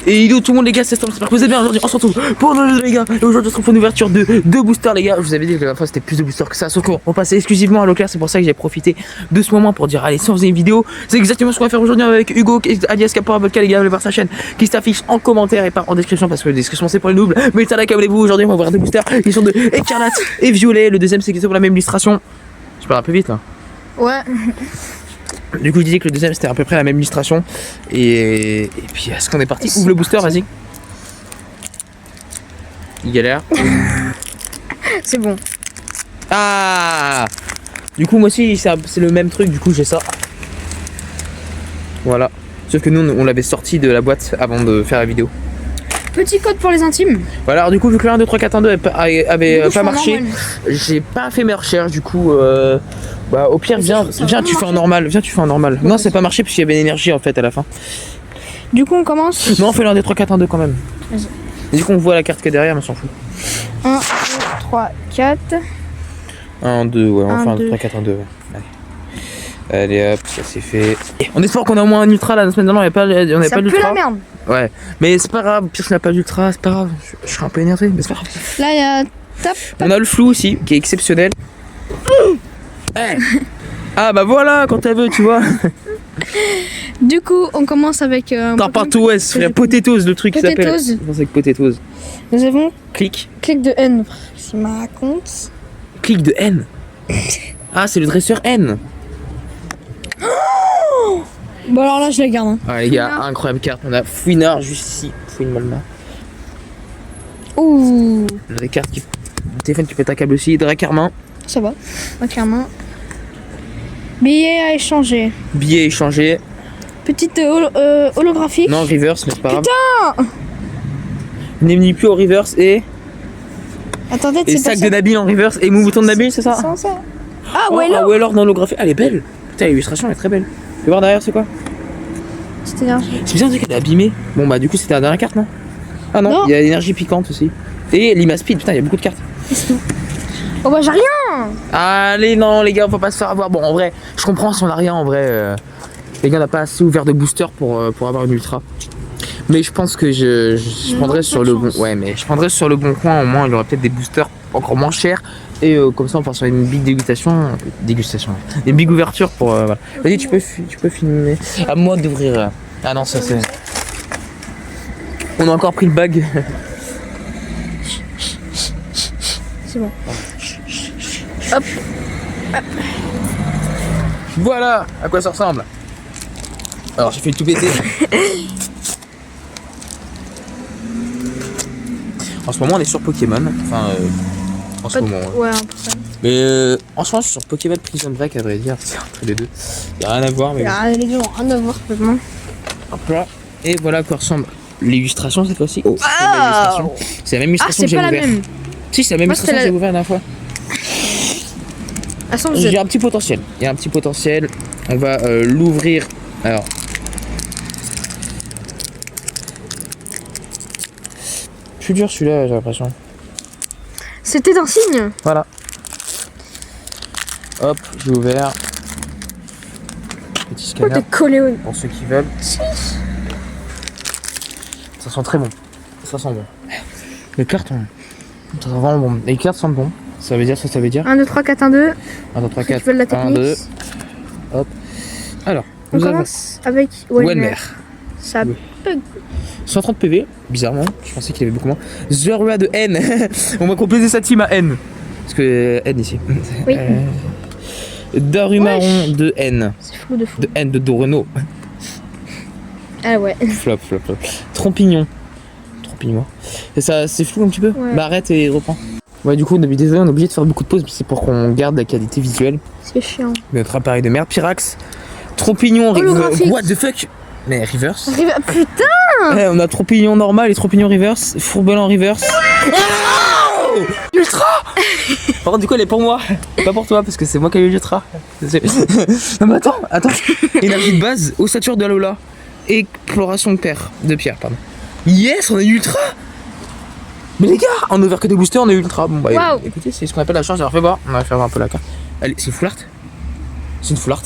Et yo tout le monde les gars, c'est Storm, j'espère que vous allez bien. Aujourd'hui on se retrouve pour le les gars. Et aujourd'hui on se retrouve pour une ouverture de 2 boosters les gars. Je vous avais dit que la dernière fois c'était plus de boosters que ça. Sauf qu'on passait exclusivement à Leclerc, c'est pour ça que j'ai profité de ce moment pour dire allez si on faisait une vidéo. C'est exactement ce qu'on va faire aujourd'hui avec Hugo alias Capora Vodka les gars. Allez voir sa chaîne qui s'affiche en commentaire et pas en description parce que la description c'est pour les noob. Mais ça là câblez-vous, aujourd'hui on va ouvrir 2 boosters qui sont de écarlate et violet. Le deuxième c'est qui sont pour la même illustration. Je parle un peu vite là. Ouais. Du coup je disais que le deuxième c'était à peu près la même illustration. Et puis est-ce qu'on est parti? Ouvre le booster, vas-y. Il galère. C'est bon. Ah. Du coup moi aussi c'est le même truc, du coup j'ai ça. Voilà. Sauf que nous on l'avait sorti de la boîte avant de faire la vidéo. Petit code pour les intimes. Voilà, alors du coup vu que le 1, 2, 3, 4, 1, 2 avait pas marché, normal. j'ai pas fait mes recherches du coup bah au pire viens tu fais en normal, viens tu fais en normal. Non c'est pas marché parce qu'il y avait l'énergie en fait à la fin. Du coup on commence. Non on fait le 1, 2, 3, 4, 1, 2 quand même. Vas-y. Et du coup on voit la carte qui est derrière mais on s'en fout. 1, 2, 3, 4. 1, 2, ouais, on Un, fait 1, 2, deux. 3, 4, 1, 2, ouais. Allez hop, ça c'est fait. On espère qu'on a au moins un ultra là, la semaine dernière on avait Ça pas pue d'ultra. la merde. Ouais, mais c'est pas grave, pire si on n'a pas d'ultra, c'est pas grave, je serai un peu énervé, mais c'est pas grave. Là il y a tap. On a le flou aussi, qui est exceptionnel. Hey. Ah bah voilà, quand elle veut, tu vois. Du coup on commence avec T'as pas tout, ouais, frère, Potatoes, le truc qui s'appelle. Potatoes. Je pense avec Potatoes. Nous avons Clic, clic de N. Si ma raconte. clic de N. Ah, c'est le dresseur N. Bon alors là je la garde. Hein. Ah les gars, incroyable carte. On a Fouinard juste ici, Fouine-Molma. Ouh. On a des cartes qui. Le téléphone qui pète un câble aussi, Dracarmin. Ça va. Clairement. Billet à échanger. Billet échangé. Petite holographique. Non, reverse, mais c'est pas grave. Putain. N'est venu plus au reverse et. Attendez, Et c'est pas sac ça. de Nabil en reverse et mouton de Nabil, c'est ça? Ça. Ah Oh, ouais là. ah ouais, alors dans l'holographie. Elle est belle. Putain, l'illustration elle est très belle. Tu veux voir derrière, c'est quoi? C'était énergie. C'est bien dit qu'elle est abîmée. Bon bah du coup c'était la dernière carte non? Ah non, Non. il y a l'énergie piquante aussi. Et Lima Speed, putain il y a beaucoup de cartes. Oh bah j'ai rien. Allez non les gars, on va pas se faire avoir. Bon en vrai, je comprends si on a rien en vrai. Les gars on n'a pas assez ouvert de booster pour avoir une ultra. Mais je pense que je prendrais sur le bon. Ouais mais je prendrais sur le bon coin, au moins il y aurait peut-être des boosters encore moins chers. Et comme ça on part sur une big dégustation. Une big ouverture pour. Voilà. Vas-y tu peux filmer. À moi d'ouvrir. Ah non ça c'est. On a encore pris le bag. C'est bon. Hop. Voilà à quoi ça ressemble. Alors j'ai fait tout péter. En ce moment on est sur Pokémon. Enfin en ce moment. Hein. Ouais, un peu ça. Mais en ce moment je suis sur Pokémon Prison Break à vrai dire. C'est entre les deux. Y a rien à voir mais. Les deux ont rien à voir complètement. Hop là. Et voilà à quoi ressemble l'illustration cette fois-ci. Oh, Wow. c'est la même Ah, illustration c'est que j'ai pas la ouvert. même. Si c'est la même Moi, illustration que c'était j'ai ouvert la dernière fois. Ah, sans J'ai un petit potentiel. Il y a un petit potentiel. On va l'ouvrir. Alors. Plus dur celui-là, j'ai l'impression. C'était un signe. Voilà. Hop, j'ai ouvert. Petit Oh, scanner t'es collé au. pour ceux qui veulent. Ça sent très bon. Ça sent bon. Les cartes, ça sent vraiment bon. Les cartes sentent bon. Ça veut dire ça, ça veut dire 1, 2, 3, 4, 1, 2. 1, 2, 3, Tu 4. veux de la 1, technique. 2. Hop. Alors, On nous avons commence avec Walmer. Ça Oui. bug. 130 PV, bizarrement. Je pensais qu'il avait beaucoup moins. Zorua de N. On va compléter sa team à N. Parce que N ici. Oui. Darumaron de N. C'est flou de fou. De N de Doreno. Ah ouais. Flop. Trompignon. Et ça, c'est flou un petit peu. Ouais. Bah arrête et reprends. Ouais, du coup, désolé, on est obligé de faire beaucoup de pauses, mais c'est pour qu'on garde la qualité visuelle C'est chiant. de notre appareil de merde. Pyrax, Trompignon, Holographique. what the fuck? Mais reverse. Putain. Ouais, on a Trompignon normal et Trompignon reverse. Fourbelin reverse. Oh Ultra. Par contre, du coup, elle est pour moi, pas pour toi, parce que c'est moi qui ai eu l'ultra. Non, mais attends. Énergie de base, ossature de Alola. Exploration de pierre, pardon. Yes, on a eu ultra. Mais les gars, on a ouvert que des boosters, on a eu ultra. Bon bah Wow. écoutez, c'est ce qu'on appelle la chance. Alors fais voir, on va faire un peu la carte. Allez, c'est une full art. C'est une full art.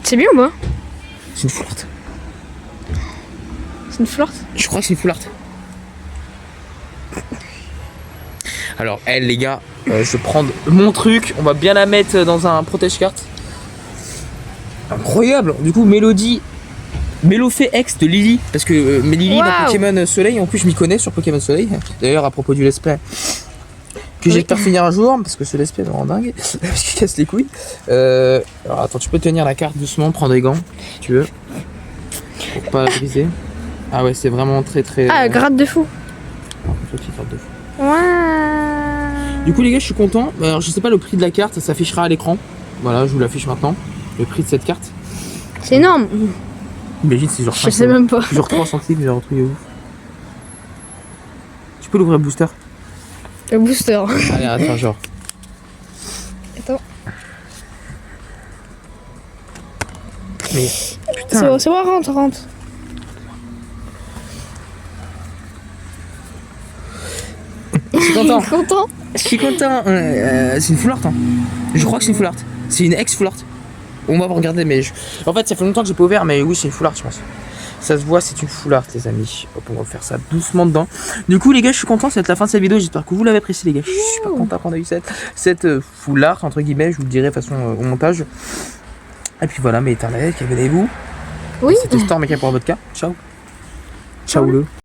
C'est bien ou pas? C'est une full art. C'est une flirte. Je crois que c'est une full art. Alors, elle, les gars, je vais prendre mon truc. On va bien la mettre dans un protège-carte. Incroyable. Du coup, Mélodie. Mélofée ex de Lily. Parce que Lily dans Waouh. Pokémon Soleil, en plus, je m'y connais sur Pokémon Soleil. D'ailleurs, à propos du let's play. Que j'espère finir un jour, parce que ce let's play me rend dingue. Parce qu'il casse les couilles. Alors, attends, tu peux tenir la carte doucement, prends des gants, si tu veux. Pour pas la briser. Ah ouais, c'est vraiment très très. Ah, gratte de fou. Petite carte de fou. Ouais. Du coup les gars, je suis content. Alors je sais pas le prix de la carte, ça s'affichera à l'écran. Voilà, je vous l'affiche maintenant. Le prix de cette carte. C'est énorme. Imagine c'est genre Je 5 sais même pas. genre 3 centimes, genre un truc de ouf. Tu peux l'ouvrir le booster. Le booster. Allez, attends, genre. Attends. Mais C'est putain. bon, c'est bon, rentre. Je suis content. Content. Je suis content. C'est une full art. Hein. Je crois que c'est une full art. C'est une ex full art. On va regarder, mais en fait, ça fait longtemps que j'ai pas ouvert, mais oui, c'est une full art, je pense. Ça se voit, c'est une full art, les amis. Hop, on va faire ça doucement dedans. Du coup, les gars, je suis content. C'est la fin de cette vidéo. J'espère que vous l'avez apprécié, les gars. Je suis super content qu'on a eu cette full art, entre guillemets. Je vous le dirai de toute façon au montage. Et puis voilà, mais internet, abonnez-vous. Oui. C'était Storm et pour Vodka. Ciao. Ciao le.